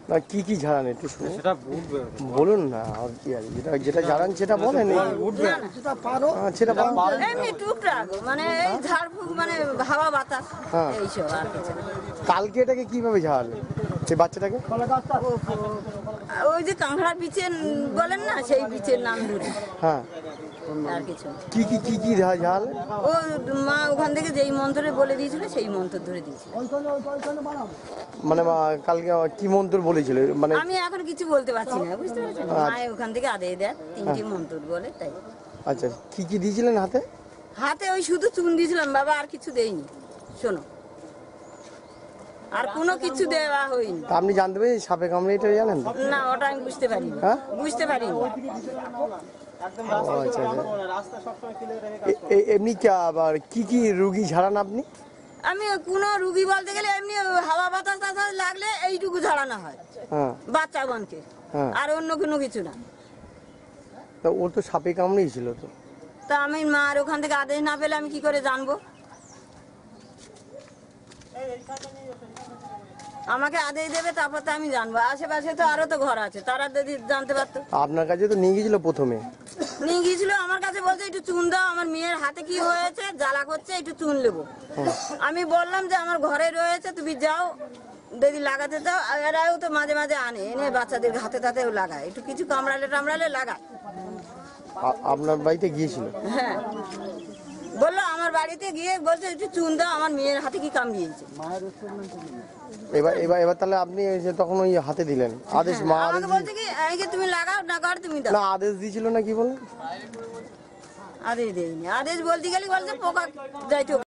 না কি কি ঝাড়ান একটু শুনে সেটা বলুন না, আর কি আছে যেটা যেটা ঝাড়ান সেটা বলেন। সেটা এমনি টুকটাক মানে এই ঝাড়ফুঁক মানে হাওয়া বাতাস এইসব আর কিছু না। কালকে এটাকে কিভাবে ঝাড়ালেন সেই বাচ্চাটাকে? ওই যে কাঁকড়া বিচের বলেন না, সেই বিচের নাম ধরে। হ্যাঁ, আর কিছু না। কি কি কি কি ঝাড়ালেন? ও মা ওখান থেকে যেই মন্ত্রে বলে দিয়েছিল সেই মন্ত্র ধরে দিয়েছিল। মানে কালকে কি মন্ত্র বলেছিল? মানে আমি এখন কিছু বলতে পারছি না, বুঝতে পারছেন? মায়ের ওখান থেকে আদেশ দেয়, 3টি মন্ত্র বলে তাই। আচ্ছা, কি কি দিয়েছিলেন হাতে? হাতে ওই শুধু চুন দিয়েছিলাম বাবা, আর কিছু দেইনি। শোনো, আর কোনো কিছু দেওয়া হয়নি। আপনি জানতে পেরেছেন সাপে কামড়ে, এটা জানেন? না, ওটা আমি বুঝতে পারিনি। বুঝতে পারিনি। আচ্ছা, এমনি আবার কি কি রুগী ঝাড়ান আপনি? আমি কোনো রুগী বলতে গেলে এমনি হাওয়া বাতাস টাতাস লাগলে এইটুকু ঝাড়ানো হয় বাচ্চাগণকে, আর অন্য কোনো কিছু না। তা ওর তো সাপে কামড়েছিল তো। তা আমি মার ওখান থেকে আদেশ না পেলে আমি কি করে জানবো? আমাকে আদেশ দেবে, তারপর তো আমি জানবো। আশেপাশে তো আরো তো ঘর আছে, তারা যদি জানতে পারতো। আপনার কাছে তো নিয়ে গিয়েছিল প্রথমে? নিয়ে গিয়েছিল আমার কাছে, বলছে একটু চুন দাও, আমার মেয়ের হাতে কি হয়েছে, জ্বালা করছে, একটু চুন নেবো। আমি বললাম যে আমার ঘরে রয়েছে, তুমি যাও যদি লাগাতে চাও। এরাও তো মাঝে মাঝে আনে, এনে বাচ্চাদের হাতে তাতেও লাগায়, একটু কিছু কামড়ালে টামড়ালে লাগায়। আপনার বাড়িতে গিয়েছিল? হ্যাঁ, বললো আমার বাড়িতে গিয়ে বলছে একটু চুন দাও, আমার মেয়ের হাতে কি কামড়িয়েছে। এবার এবার এবার তাহলে আপনি তখন ওই হাতে দিলেন আদেশ? মা আমাকে বলছে কি এই তুমি লাগাও না, কর তুমি দাও। না, আদেশ দিয়েছিল না কি বলেন? আদেশ দেয়নি। আদেশ বলতে গেলে বলছে পোকা যাইতে